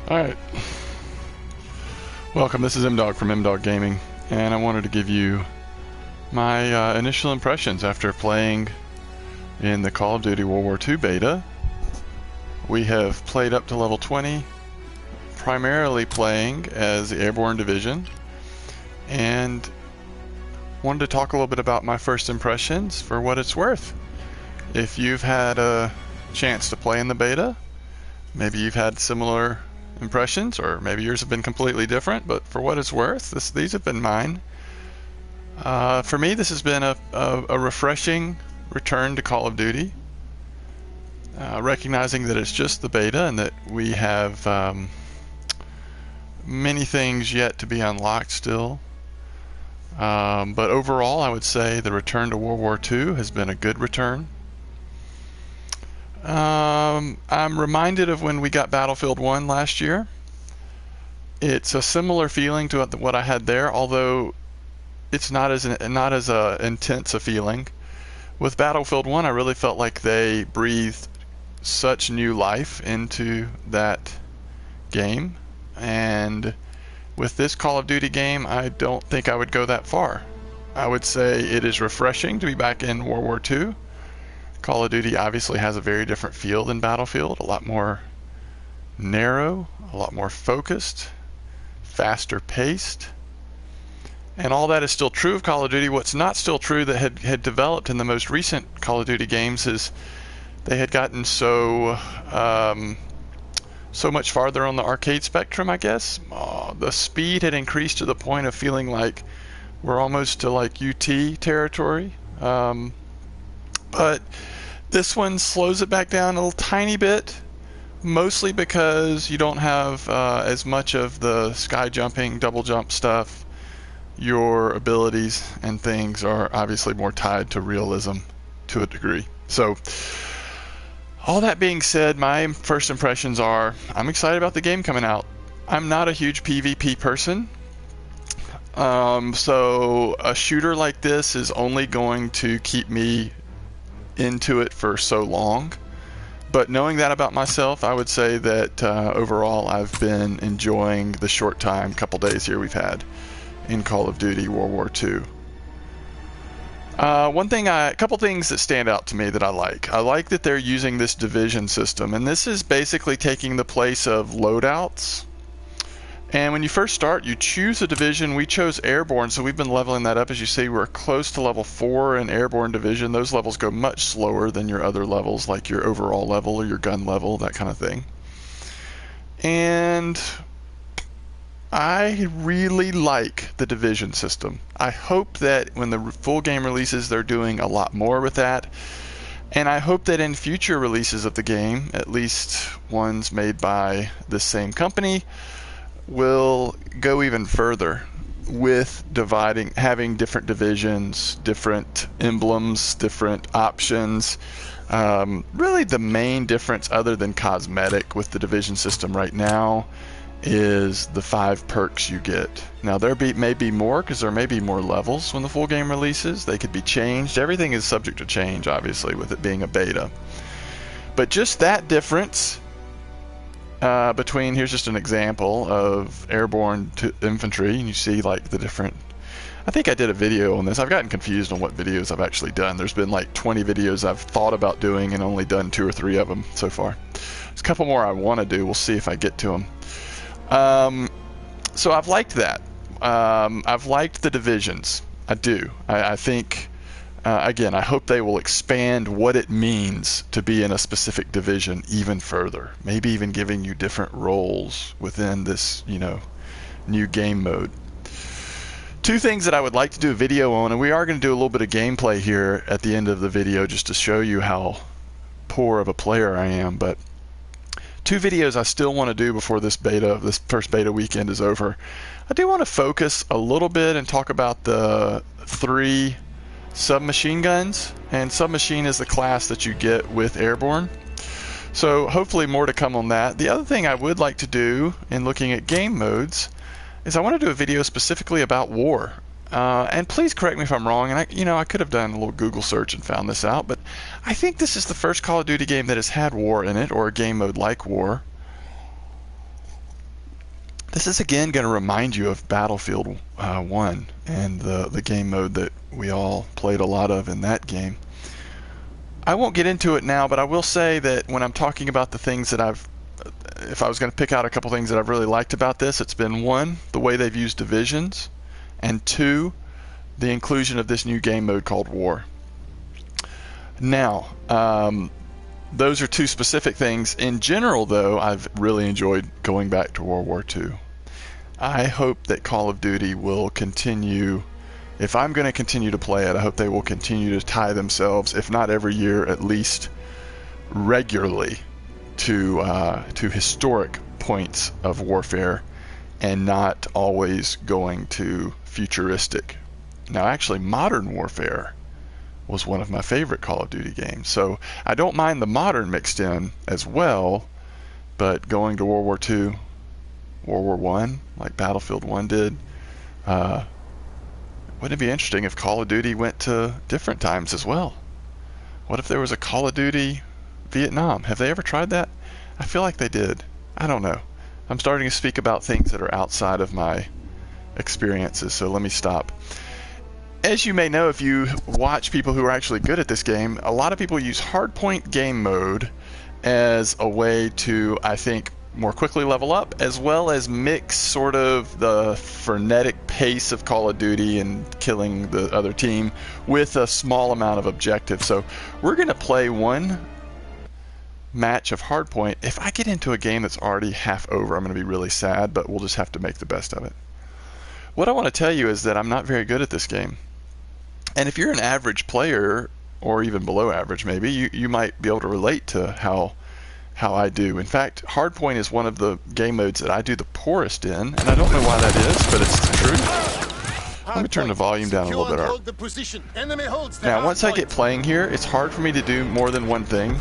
Alright, welcome, this is M-Dog from M-Dog Gaming, and I wanted to give you my initial impressions after playing in the Call of Duty World War II beta. We have played up to level 20, primarily playing as the Airborne Division, and wanted to talk a little bit about my first impressions for what it's worth. If you've had a chance to play in the beta, maybe you've had similar impressions, or maybe yours have been completely different, but for what it's worth, these have been mine. For me, this has been a refreshing return to Call of Duty, recognizing that it's just the beta and that we have many things yet to be unlocked still. But overall, I would say the return to World War II has been a good return. I'm reminded of when we got Battlefield 1 last year. It's a similar feeling to what I had there, although it's not as intense a feeling. With Battlefield 1, I really felt like they breathed such new life into that game, and with this Call of Duty game, I don't think I would go that far. I would say it is refreshing to be back in World War II. Call of Duty obviously has a very different feel than Battlefield, a lot more narrow, a lot more focused, faster paced, and all that is still true of Call of Duty. What's not still true that had developed in the most recent Call of Duty games is they had gotten so much farther on the arcade spectrum, I guess. The speed had increased to the point of feeling like we're almost to like UT territory. But this one slows it back down a little tiny bit, mostly because you don't have as much of the sky jumping, double jump stuff. Your abilities and things are obviously more tied to realism to a degree. So, all that being said, my first impressions are I'm excited about the game coming out. I'm not a huge PvP person. So a shooter like this is only going to keep me into it for so long. But knowing that about myself, I would say that overall I've been enjoying the short time, couple days here we've had in Call of Duty World War II. A couple things that stand out to me that I like. I like that they're using this division system, and this is basically taking the place of loadouts. And when you first start, you choose a division. We chose Airborne, so we've been leveling that up. As you see, we're close to level 4 in Airborne Division. Those levels go much slower than your other levels, like your overall level or your gun level, that kind of thing. And I really like the division system. I hope that when the full game releases, they're doing a lot more with that. And I hope that in future releases of the game, at least ones made by the same company, will go even further with having different divisions, different emblems, different options. Really the main difference other than cosmetic with the division system right now is the 5 perks you get. Now there may be more, because there may be more levels when the full game releases. They could be changed. Everything is subject to change, obviously, with it being a beta. But just that difference between, here's just an example of Airborne to Infantry, and you see like the different, I think I did a video on this. I've gotten confused on what videos I've actually done. There's been like 20 videos I've thought about doing and only done 2 or 3 of them so far. There's a couple more I want to do. We'll see if I get to them. So I've liked that. I've liked the divisions. I do. I think, again, I hope they will expand what it means to be in a specific division even further. Maybe even giving you different roles within this, new game mode. 2 things that I would like to do a video on, and we are going to do a little bit of gameplay here at the end of the video just to show you how poor of a player I am, but 2 videos I still want to do before this first beta weekend is over. I do want to focus a little bit and talk about the 3 submachine guns, and submachine is the class that you get with Airborne. So hopefully more to come on that. The other thing I would like to do in looking at game modes is I want to do a video specifically about war. And please correct me if I'm wrong, and I could have done a little Google search and found this out, but I think this is the first Call of Duty game that has had war in it, or a game mode like war. This is again going to remind you of Battlefield 1 and the game mode that we all played a lot of in that game. I won't get into it now, but I will say that when I'm talking about the things that if I was going to pick out a couple things that I've really liked about this, it's been 1, the way they've used divisions, and 2, the inclusion of this new game mode called War. Now, those are 2 specific things. In general, though, I've really enjoyed going back to World War II. I hope that Call of Duty will continue. If I'm going to continue to play it, I hope they will continue to tie themselves, if not every year, at least regularly, to historic points of warfare, and not always going to futuristic. Now, actually, Modern Warfare was one of my favorite Call of Duty games, so I don't mind the modern mixed in as well, but going to World War II, World War I, like Battlefield 1 did, wouldn't it be interesting if Call of Duty went to different times as well? What if there was a Call of Duty Vietnam? Have they ever tried that? I feel like they did. I don't know. I'm starting to speak about things that are outside of my experiences, so let me stop. As you may know, if you watch people who are actually good at this game, a lot of people use hardpoint game mode as a way to, I think, more quickly level up, as well as mix sort of the frenetic pace of Call of Duty and killing the other team with a small amount of objective. So we're going to play one match of hardpoint. If I get into a game that's already half over, I'm going to be really sad, but we'll just have to make the best of it. What I want to tell you is that I'm not very good at this game. And if you're an average player, or even below average maybe, you might be able to relate to how I do. In fact, hardpoint is one of the game modes that I do the poorest in, and I don't know why that is, but it's the truth. Let me turn the volume down a little bit. Now, once I get playing here, it's hard for me to do more than one thing,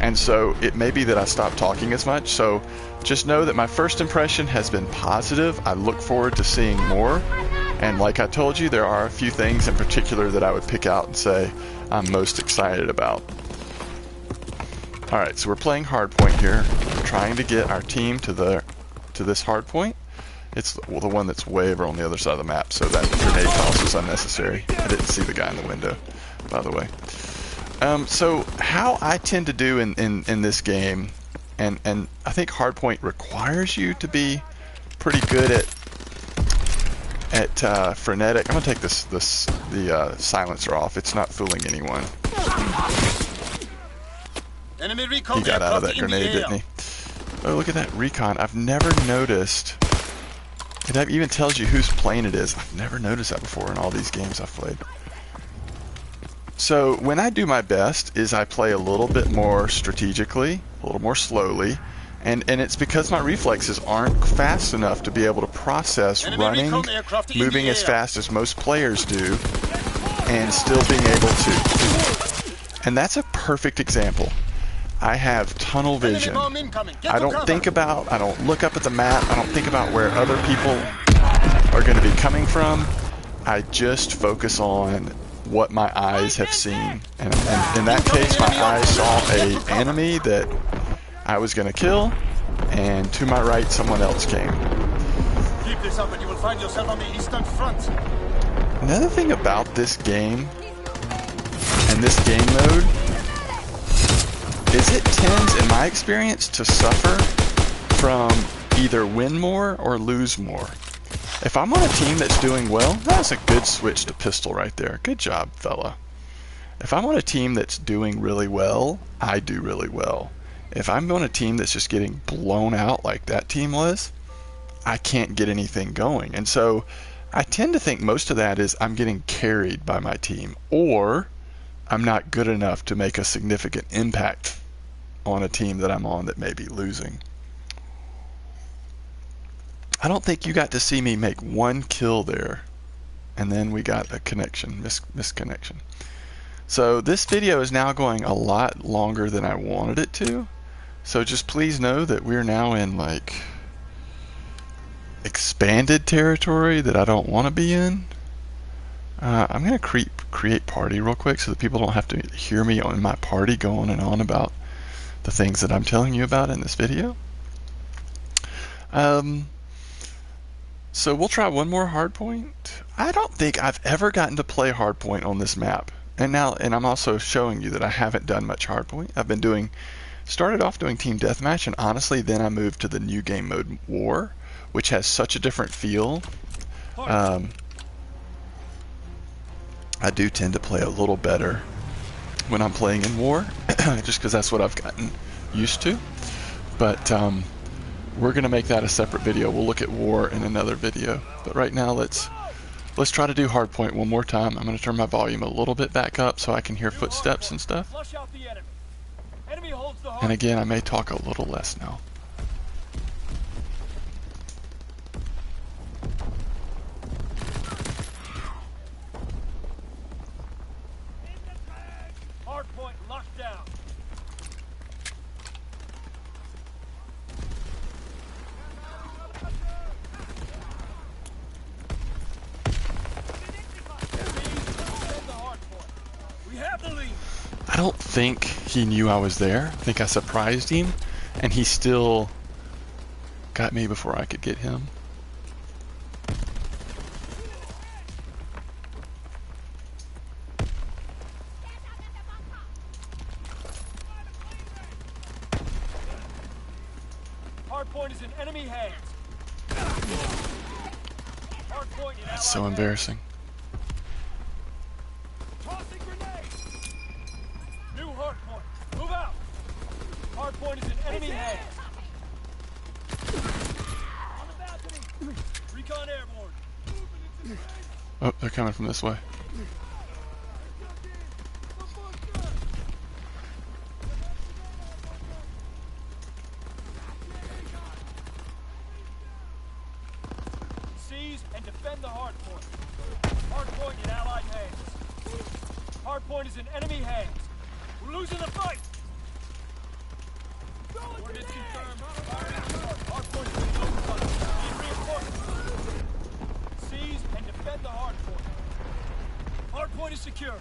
and so it may be that I stop talking as much. So just know that my first impression has been positive. I look forward to seeing more, and like I told you, there are a few things in particular that I would pick out and say I'm most excited about. Alright, so we're playing hardpoint here. We're trying to get our team to this hardpoint. It's the one that's way over on the other side of the map, so that grenade toss was unnecessary. I didn't see the guy in the window, by the way. So how I tend to do in this game, and I think hardpoint requires you to be pretty good at frenetic. I'm gonna take the silencer off. It's not fooling anyone. He got out of that grenade, didn't he? Oh, look at that recon. I've never noticed. It even tells you whose plane it is. I've never noticed that before in all these games I've played. So when I do my best is I play a little bit more strategically, a little more slowly, and it's because my reflexes aren't fast enough to be able to process running, moving as fast as most players do, and still being able to. And that's a perfect example. I have tunnel vision. I don't look up at the map. I don't think about where other people are going to be coming from. I just focus on what my eyes have seen. And in that case, my eyes saw an enemy that I was going to kill, and to my right, someone else came. Keep this up and you will find yourself on the eastern front. Another thing about this game and this game mode is it tends, in my experience, to suffer from either win more or lose more. If I'm on a team that's doing well, that's a good switch to pistol right there. Good job, fella. If I'm on a team that's doing really well, I do really well. If I'm on a team that's just getting blown out like that team was, I can't get anything going. And so I tend to think most of that is I'm getting carried by my team, or I'm not good enough to make a significant impact on a team that I'm on that may be losing. I don't think you got to see me make one kill there, and then we got a connection, misconnection. So this video is now going a lot longer than I wanted it to. So just please know that we're now in like expanded territory that I don't want to be in. I'm going to create party real quick so that people don't have to hear me on my party go on and on about the things that I'm telling you about in this video. So we'll try one more hardpoint. I don't think I've ever gotten to play hardpoint on this map. And I'm also showing you that I haven't done much hardpoint. I've been started off doing team deathmatch, and honestly, then I moved to the new game mode war, which has such a different feel. I do tend to play a little better when I'm playing in war, just because that's what I've gotten used to. But we're gonna make that a separate video. We'll look at war in another video. But right now, let's try to do hardpoint one more time. I'm gonna turn my volume a little bit back up so I can hear footsteps and stuff. And again, I may talk a little less now. Hardpoint locked down. We have the lead. I don't think he knew I was there. I think I surprised him, and he still got me before I could get him. Hardpoint is in enemy hands. Hardpoint in That's so embarrassing. Tossing grenade. New hardpoint. Move out. Hardpoint is in enemy hands. On the balcony. Recon airborne. Oh, they're coming from this way. Seize and defend the hardpoint. Hardpoint in allied hands. Hardpoint is in enemy hands. We're losing the fight. Coordinates confirmed. Hardpoint is being overrun. Need reinforcements. Seize and defend the hardpoint. Hardpoint is secure.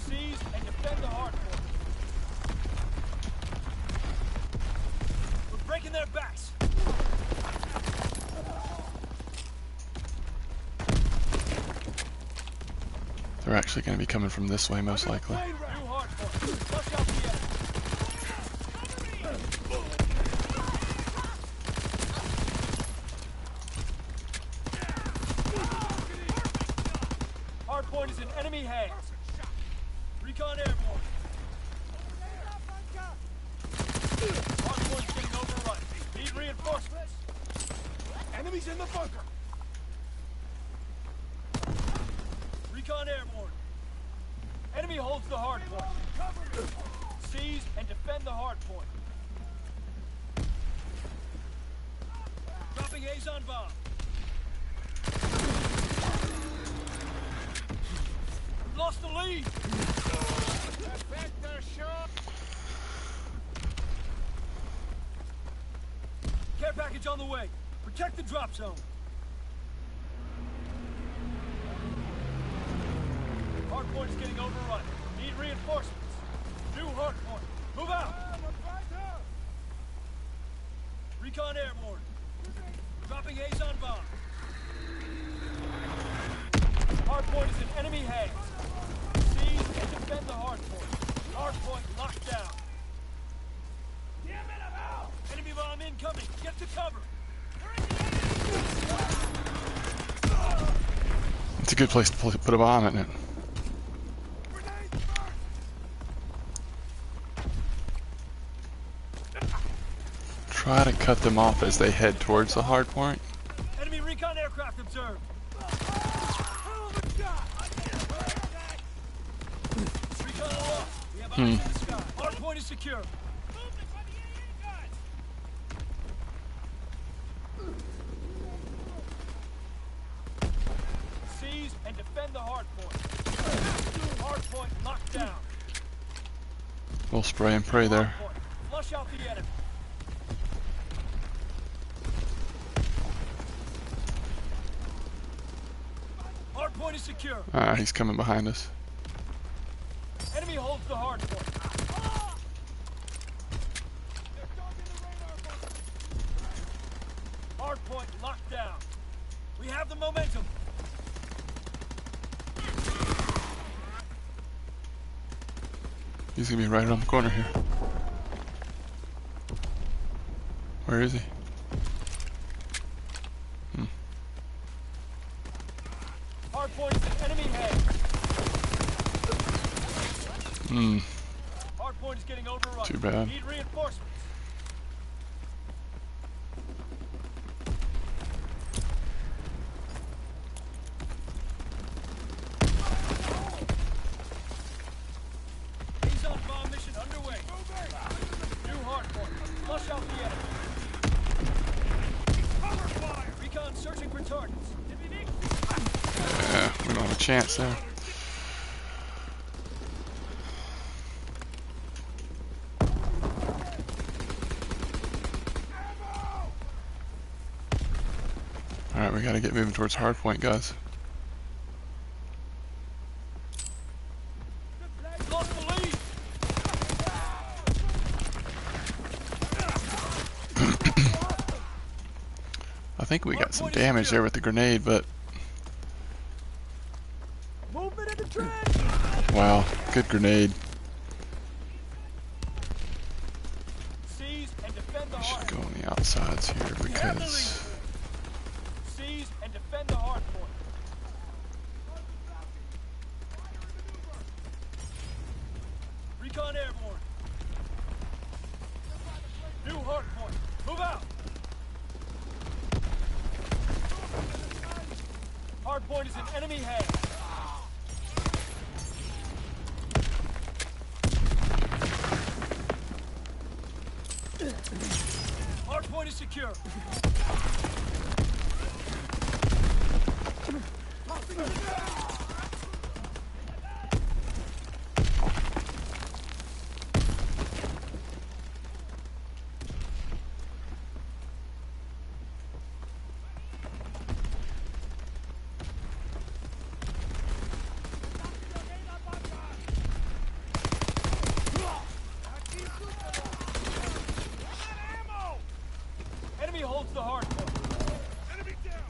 Seize and defend the hardpoint. We're breaking their backs. They're actually going to be coming from this way, most likely. New hardpoint. Flush out the enemy. Hardpoint is in enemy hands. Recon airborne. Hardpoint's getting overrun. Need reinforcements. Enemies in the bunker. Recon airborne. Enemy holds the hardpoint. Seize and defend the hardpoint. Dropping Azon bomb. We've lost the lead. Care package on the way. Protect the drop zone. Hardpoint is getting overrun. Need reinforcements. New hardpoint. Move out. Recon airborne. Dropping Azon bomb. Hardpoint is in enemy hands. Seize and defend the hardpoint. Hardpoint locked down. Damn it, I'm out! Enemy bomb incoming. Get to cover. It's a good place to put a bomb in it. Try to cut them off as they head towards the hard point. Enemy recon aircraft observed. Recon aloft. We have eyes in the sky. Hardpoint is secure. Seize and defend the hardpoint. Hardpoint locked down. We'll spray and pray there. Hardpoint. Flush out the enemy. Hardpoint is secure. He's coming behind us. Enemy holds the hardpoint. the momentum. He's gonna be right around the corner here. Where is he? Hard point is an enemy head. Hard point is getting overrun. Too bad. Need reinforcements. He's-on bomb mission underway. New hard point. Flush out the enemy. Cover fire. Recon searching for targets. Yeah, we don't have a chance there. Alright, we gotta get moving towards hardpoint, guys. Lost the lead. I think we got some damage there with the grenade, but Movement in the trench. wow, good grenade. Seize and defend the We hard should go on the outsides here because Seize and defend the hard point. Recon airborne. New hard point. Move out. Hard point is in enemy hands. Hard point is secure. Enemy holds the hard point. Enemy down.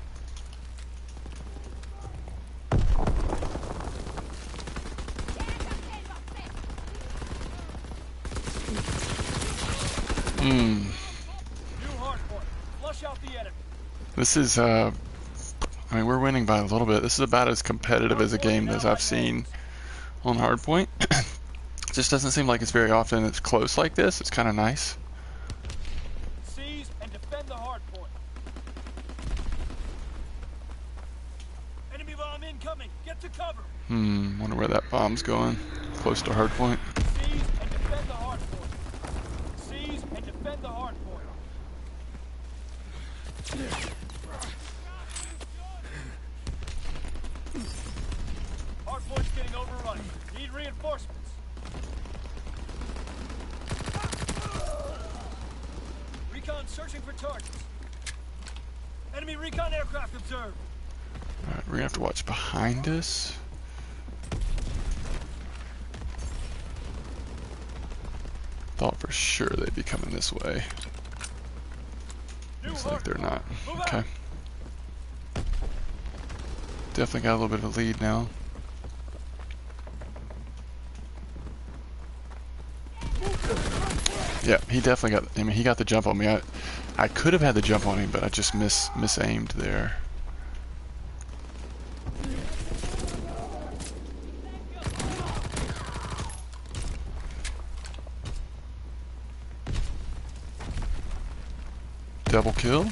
New hard point. Flush out the enemy. this is I mean, we're winning by a little bit. This is about as competitive as a game as I've seen on hardpoint. Just doesn't seem like it's very often it's close like this. It's kind of nice. Seize and defend the hard point. Enemy bomb incoming. Get to cover. Wonder where that bomb's going. Close to hardpoint. Seize and defend the hard point. Seize and defend the hard point. Hard point's getting overrun. Need reinforcements. Recon searching for targets. Enemy recon aircraft observed. Alright, we're gonna have to watch behind us. Thought for sure they'd be coming this way. Looks like they're not. Okay. Definitely got a little bit of a lead now. Yeah, he definitely got, I mean, he got the jump on me. I could have had the jump on him, but I just misaimed there. Double kill.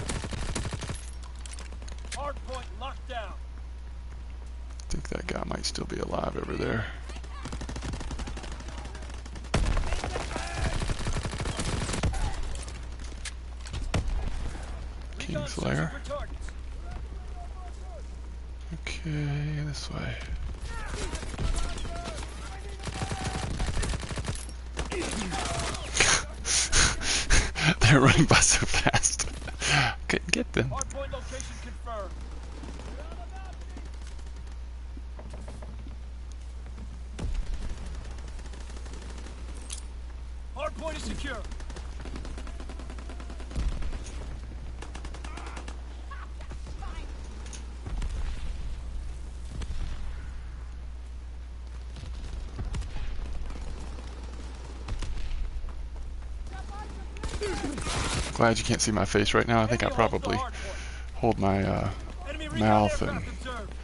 Hard point locked down. I think that guy might still be alive over there. Kingslayer. Okay, this way. They're running by so fast. Couldn't get them. Hardpoint location confirmed. Hardpoint is secure. Glad you can't see my face right now. I think I Enemy holds the probably hard point. hold my Enemy recon mouth and aircraft observed.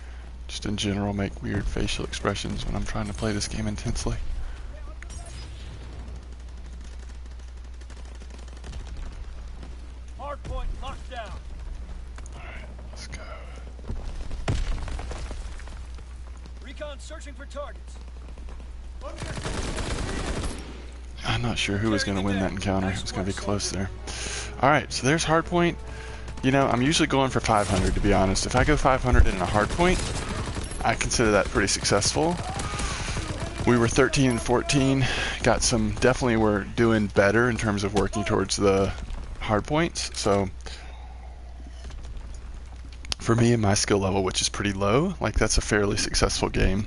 just in general make weird facial expressions when I'm trying to play this game intensely. Hard point locked down. Alright, let's go. Recon searching for targets. I'm not sure who was going to win that encounter. It was going to be close there. Alright, so there's hardpoint. You know, I'm usually going for 500 to be honest. If I go 500 in a hardpoint, I consider that pretty successful. We were 13 and 14. Got some, definitely we're doing better in terms of working towards the hardpoints. So for me and my skill level, which is pretty low, like that's a fairly successful game.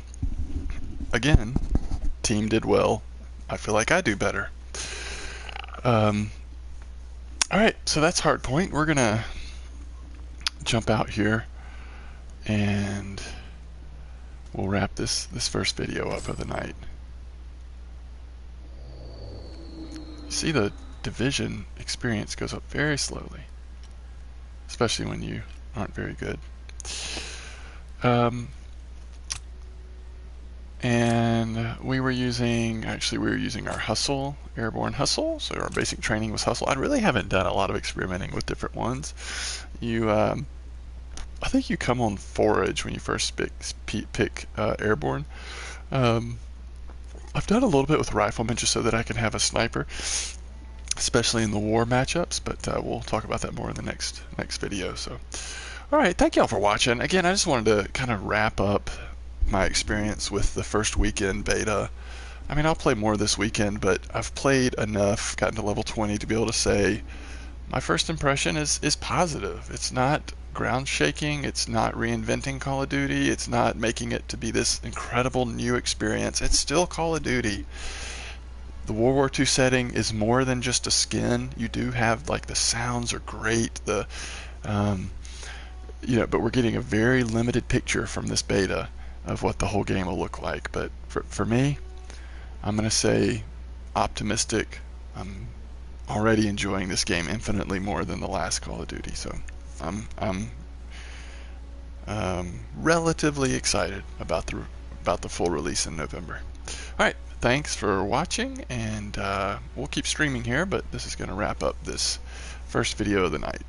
Again, team did well. I feel like I do better. Alright, so that's hardpoint. We're gonna jump out here and we'll wrap this first video up of the night. You see the division experience goes up very slowly, especially when you aren't very good. And we were using our hustle, airborne hustle. So our basic training was hustle. I really haven't done a lot of experimenting with different ones. I think you come on forage when you first pick airborne. I've done a little bit with rifleman just so that I can have a sniper, especially in the war matchups, but we'll talk about that more in the next video. So, all right, thank y'all for watching. Again, I just wanted to kind of wrap up my experience with the first weekend beta. I mean, I'll play more this weekend, but I've played enough, gotten to level 20 to be able to say my first impression is positive. It's not ground shaking, it's not reinventing Call of Duty, it's not making it to be this incredible new experience. It's still Call of Duty. The World War II setting is more than just a skin. You do have, like, the sounds are great, but we're getting a very limited picture from this beta of what the whole game will look like. But for me, I'm gonna say optimistic. I'm already enjoying this game infinitely more than the last Call of Duty, so I'm relatively excited about the full release in November. All right, thanks for watching, and we'll keep streaming here, but this is going to wrap up this first video of the night.